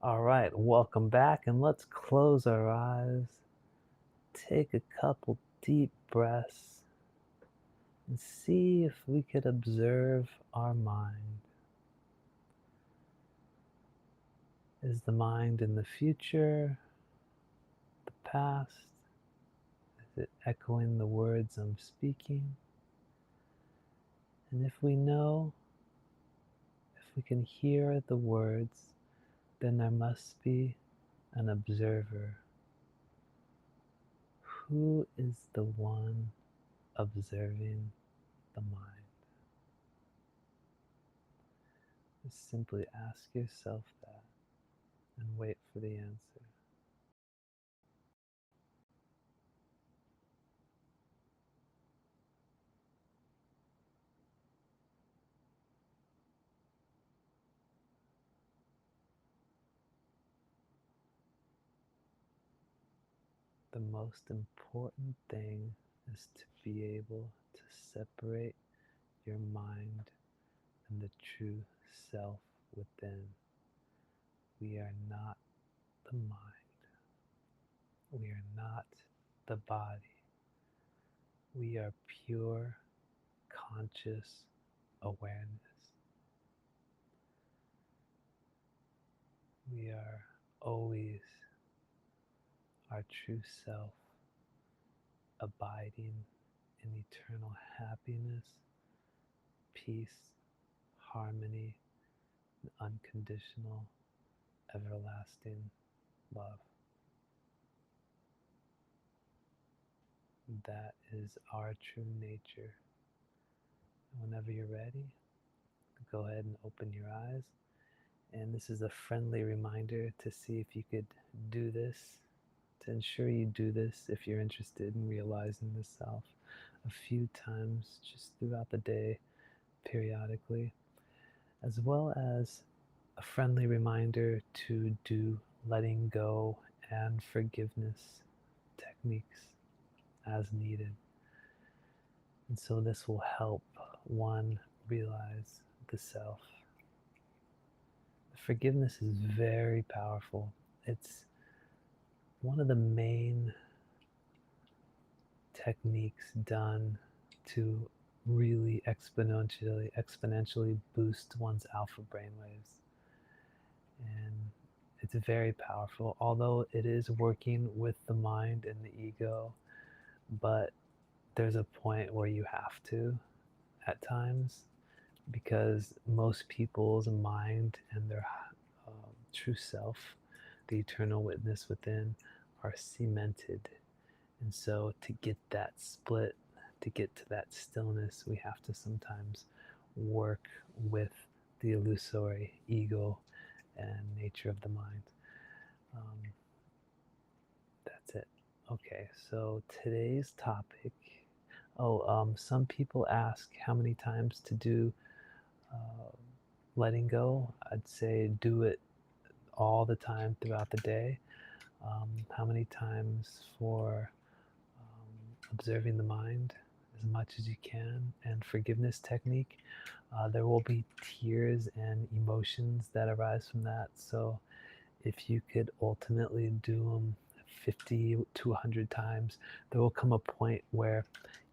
All right, welcome back, and let's close our eyes. Take a couple deep breaths and see if we could observe our mind. Is the mind in the future, the past? Is it echoing the words I'm speaking? And if we know, if we can hear the words, then there must be an observer. Who is the one observing the mind? Just simply ask yourself that and wait for the answer. The most important thing is to be able to separate your mind and the true self within. We are not the mind. We are not the body. We are pure conscious awareness. We are always our true self, abiding in eternal happiness, peace, harmony, and unconditional, everlasting love. That is our true nature. Whenever you're ready, go ahead and open your eyes. And this is a friendly reminder to see if you could do this, to ensure you do this if you're interested in realizing the self a few times just throughout the day, periodically, as well as a friendly reminder to do letting go and forgiveness techniques as needed. And so this will help one realize the self. Forgiveness is very powerful. It's one of the main techniques done to really exponentially boost one's alpha brainwaves. And it's very powerful, although it is working with the mind and the ego, but there's a point where you have to at times, because most people's mind and their true self, the eternal witness within, are cemented. And so, to get that split, to get to that stillness, we have to sometimes work with the illusory ego and nature of the mind. Um, that's it. Okay, so today's topic. Some people ask how many times to do uh, letting go. I'd say do it all the time throughout the day. How many times for observing the mind as much as you can, and forgiveness technique. There will be tears and emotions that arise from that. So if you could ultimately do them 50 to 100 times, there will come a point where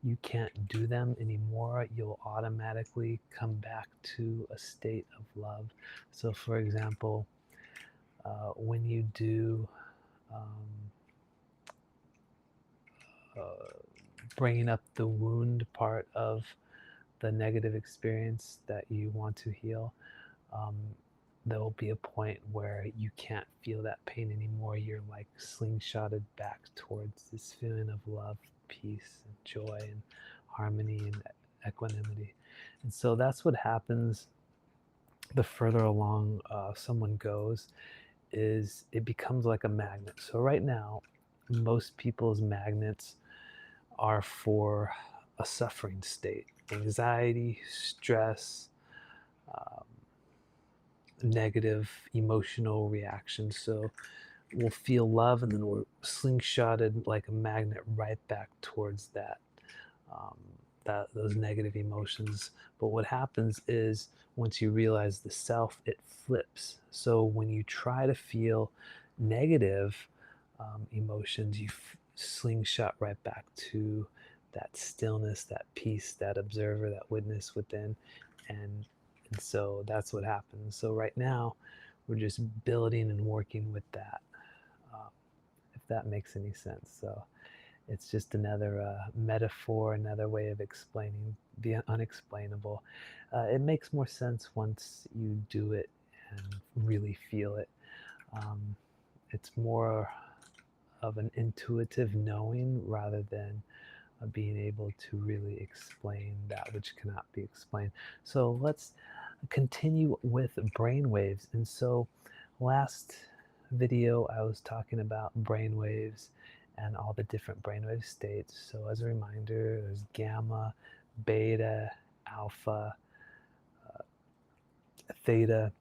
you can't do them anymore. You'll automatically come back to a state of love. So, for example, when you do um, uh, bringing up the wound part of the negative experience that you want to heal, um, there will be a point where you can't feel that pain anymore. You're like slingshotted back towards this feeling of love, peace, and joy, and harmony, and equanimity. And so that's what happens the further along someone goes, is it becomes like a magnet. So right now, most people's magnets are for a suffering state, anxiety, stress, um, negative emotional reactions. So we'll feel love, and then we're slingshotted like a magnet right back towards that um, those negative emotions. But what happens is once you realize the self, it flips. So when you try to feel negative emotions, you slingshot right back to that stillness, that peace, that observer, that witness within, and and so that's what happens. So right now, we're just building and working with that, uh, if that makes any sense. So it's just another metaphor, another way of explaining the unexplainable. It makes more sense once you do it and really feel it. Um, it's more of an intuitive knowing rather than being able to really explain that which cannot be explained. So let's continue with brainwaves. And so last video I was talking about brainwaves and all the different brainwave states. So as a reminder, there's gamma, beta, alpha, theta,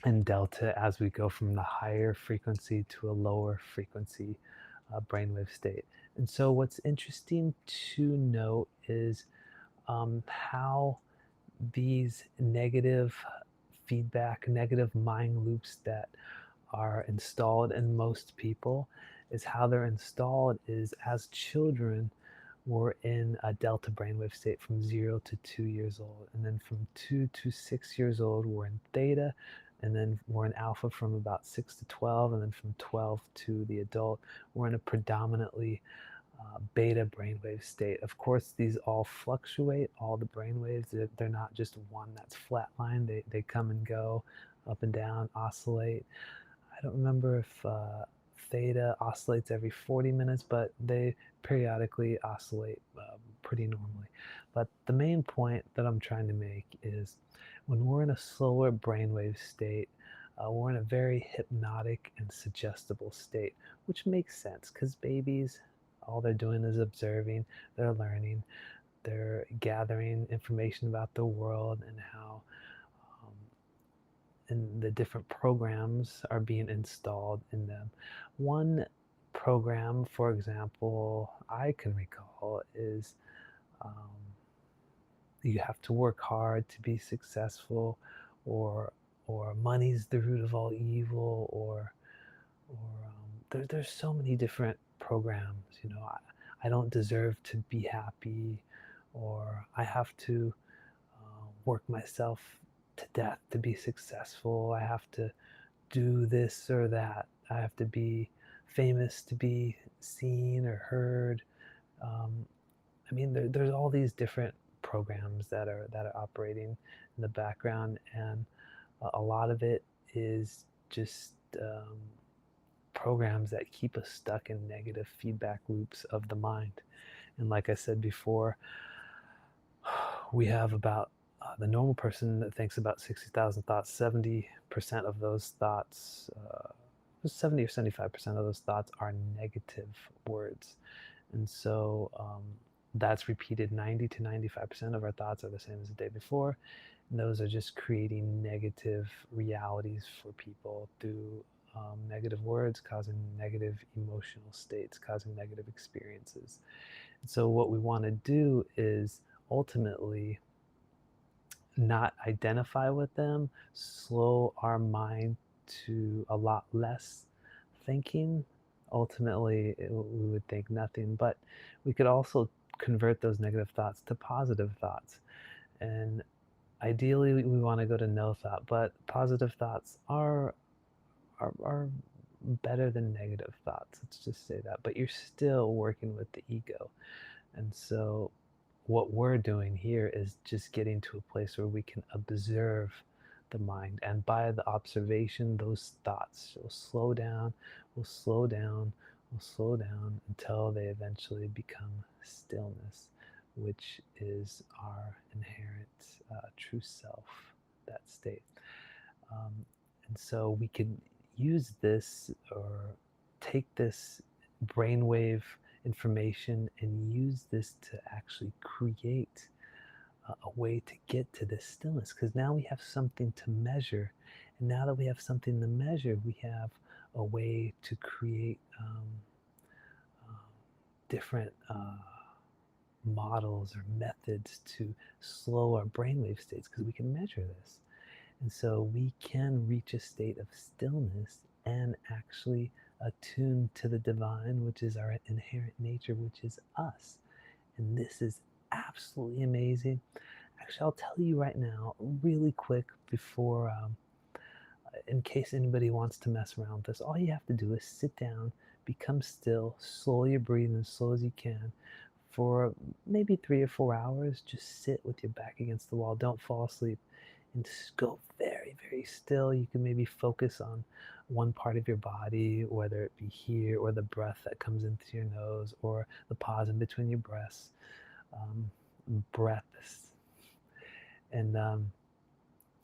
and delta as we go from the higher frequency to a lower frequency brainwave state. And so what's interesting to note is how these negative feedback, negative mind loops that are installed in most people is how they're installed is as children we're in a delta brainwave state from 0 to 2 years old, and then from 2 to 6 years old we're in theta, and then we're in alpha from about 6 to 12, and then from 12 to the adult we're in a predominantly beta brainwave state. Of course, these all fluctuate, all the brainwaves. They're not just one that's flatline. They come and go, up and down, oscillate. I don't remember if theta oscillates every 40 minutes, but they periodically oscillate pretty normally. But the main point that I'm trying to make is when we're in a slower brainwave state, we're in a very hypnotic and suggestible state, which makes sense because babies, all they're doing is observing, they're learning, they're gathering information about the world and how um, and the different programs are being installed in them. One program, for example, I can recall is um, you have to work hard to be successful, or money's the root of all evil, there's so many different programs. I don't deserve to be happy, or I have to work myself to death to be successful. I have to do this or that. I have to be famous to be seen or heard. Um, I mean, there's all these different programs that are operating in the background, and a lot of it is just programs that keep us stuck in negative feedback loops of the mind. And like I said before, we have about the normal person that thinks about 60,000 thoughts. 70% of those thoughts, 70 or 75% of those thoughts are negative words. And so that's repeated. 90 to 95% of our thoughts are the same as the day before. And those are just creating negative realities for people through negative words, causing negative emotional states, causing negative experiences. And so what we want to do is ultimately not identify with them, slow our mind to a lot less thinking. Ultimately, we would think nothing, but we could also convert those negative thoughts to positive thoughts. And ideally, we want to go to no thought, but positive thoughts are better than negative thoughts. Let's just say that. But you're still working with the ego. And so what we're doing here is just getting to a place where we can observe the mind. And by the observation, those thoughts will slow down, will slow down, will slow down until they eventually become stillness, which is our inherent true self, that state. Um, and so we could use this or take this brainwave information and use this to actually create a way to get to this stillness, because now we have something to measure, and now that we have something to measure, we have a way to create different models or methods to slow our brainwave states because we can measure this. And so we can reach a state of stillness and actually attune to the divine, which is our inherent nature, which is us. And this is absolutely amazing. Actually, I'll tell you right now, really quick, before, in case anybody wants to mess around with this, all you have to do is sit down, become still, slow your breathing as slow as you can for maybe 3 or 4 hours. Just sit with your back against the wall. Don't fall asleep and just go very, very still. You can maybe focus on one part of your body, whether it be here or the breath that comes into your nose or the pause in between your breaths. Breaths. And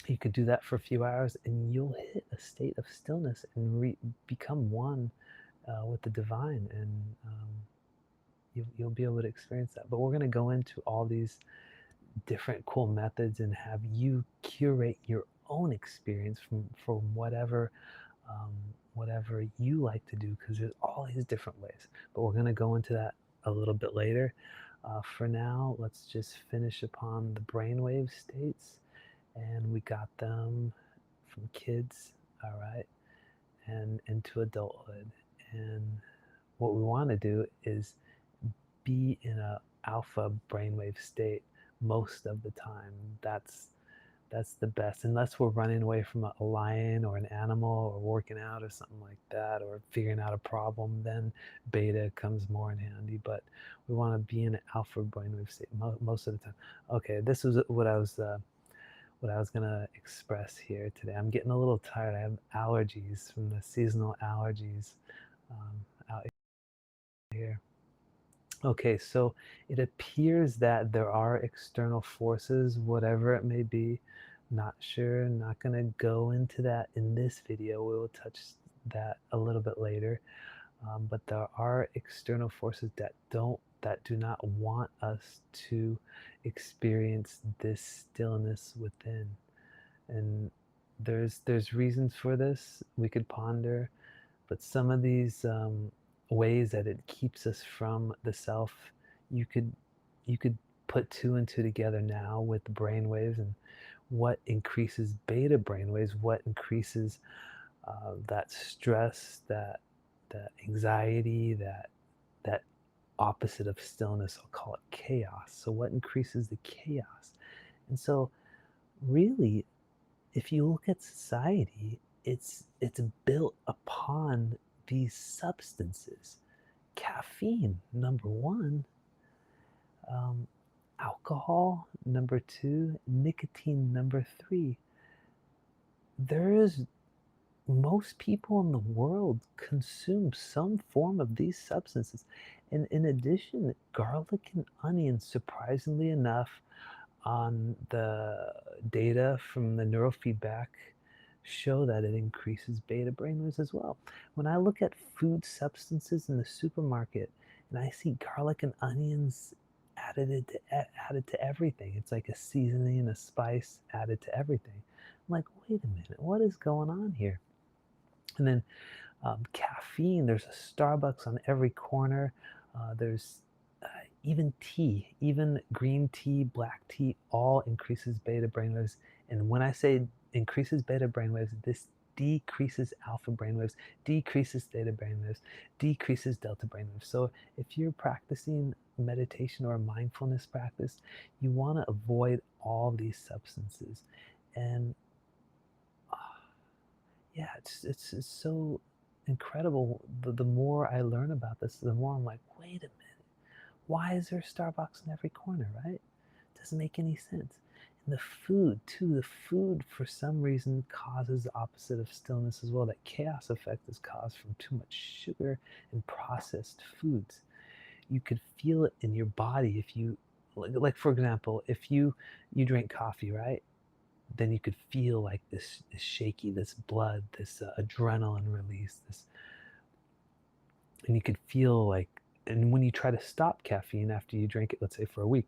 you could do that for a few hours and you'll hit a state of stillness and become one with the divine. And you'll be able to experience that. But we're going to go into all these different cool methods and have you curate your own experience from um, whatever you like to do, because there's all these different ways. But we're going to go into that a little bit later. For now, let's just finish upon the brainwave states, and we got them from kids, all right, and into adulthood. And what we want to do is be in a alpha brainwave state most of the time. That's the best, unless we're running away from a lion or an animal or working out or something like that, or figuring out a problem. Then beta comes more in handy. But we want to be in an alpha brainwave state most of the time. Okay, this was what I was gonna express here today. I'm getting a little tired. I have allergies from the seasonal allergies out here. Okay, so it appears that there are external forces, whatever it may be. Not sure, not going to go into that in this video. We will touch that a little bit later. But there are external forces that do not want us to experience this stillness within. And there's reasons for this we could ponder, but some of these ways that it keeps us from the self, you could you could put two and two together now with the brain waves and what increases beta brain waves, what increases that stress, that anxiety, that opposite of stillness. I'll call it chaos. So what increases the chaos? And so really, if you look at society, it's built upon these substances. Caffeine, number one, um, alcohol, number two, nicotine, number three. There is Most people in the world consume some form of these substances. And in addition, garlic and onions, surprisingly enough, on the data from the neurofeedback, show that it increases beta brainwaves as well. When I look at food substances in the supermarket and I see garlic and onions added to everything, it's like a seasoning, a spice added to everything. I'm like, wait a minute, what is going on here? And then caffeine, there's a Starbucks on every corner. There's even tea, even green tea, black tea, all increases beta brainwaves. And when I say increases beta brainwaves, this decreases alpha brainwaves, decreases theta brainwaves, decreases delta brainwaves. So if you're practicing meditation or a mindfulness practice, you want to avoid all these substances. And yeah, it's so incredible. The more I learn about this, the more I'm like, wait a minute, why is there Starbucks in every corner, right? It doesn't make any sense. And the food too, the food for some reason causes the opposite of stillness as well. That chaos effect is caused from too much sugar and processed foods. You could feel it in your body if you, like for example, if you drink coffee, right? Then you could feel like this shaky, this blood, this adrenaline release, this, and you could feel like, and when you try to stop caffeine after you drink it, let's say for a week,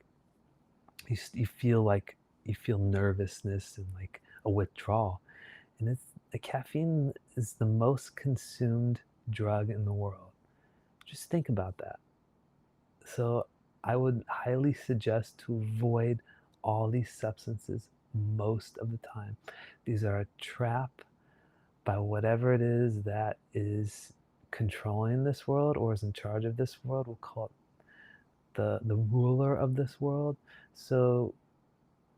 you feel like you feel nervousness and like a withdrawal. And it's the caffeine is the most consumed drug in the world. Just think about that. So I would highly suggest to avoid all these substances most of the time. These are a trap by whatever it is that is controlling this world or is in charge of this world. We'll call it the ruler of this world. So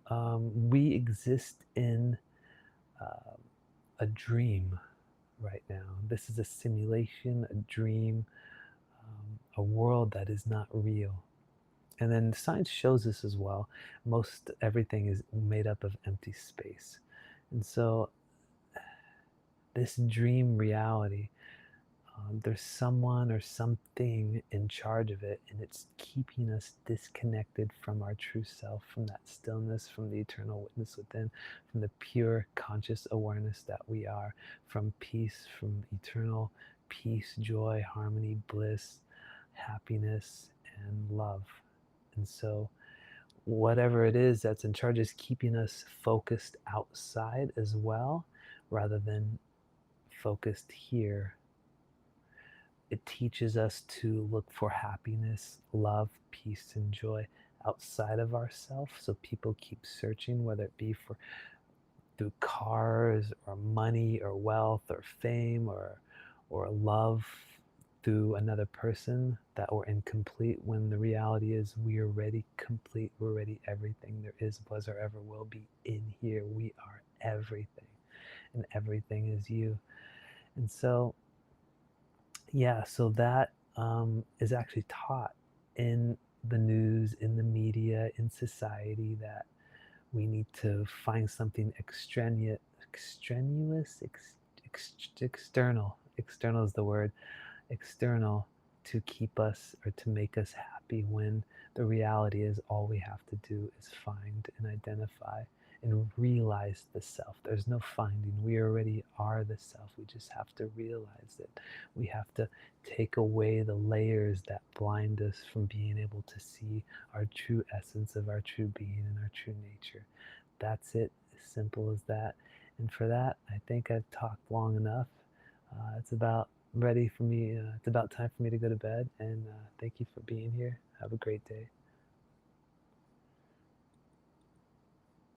we exist in uh, a dream right now. This is a simulation, a dream, a world that is not real. And then science shows this as well. Most everything is made up of empty space. And so this dream reality, there's someone or something in charge of it, and it's keeping us disconnected from our true self, from that stillness, from the eternal witness within, from the pure conscious awareness that we are, from peace, from eternal peace, joy, harmony, bliss, happiness, and love. And so, whatever it is that's in charge is keeping us focused outside as well, rather than focused here. It teaches us to look for happiness, love, peace, and joy outside of ourselves. So people keep searching, whether it be for through cars or money or wealth or fame or love through another person, that we're incomplete, when the reality is we are already complete. We're already everything there is, was, or ever will be in here. We are everything, and everything is you. And so yeah, so that is actually taught in the news, in the media, in society, that we need to find something extraneous, external. External is the word, external, to keep us or to make us happy, when the reality is all we have to do is find and identify and realize the self. There's no finding. We already are the self. We just have to realize it. We have to take away the layers that blind us from being able to see our true essence of our true being and our true nature. That's it, as simple as that. And for that, I think I've talked long enough. It's about ready for me. It's about time for me to go to bed. And thank you for being here. Have a great day.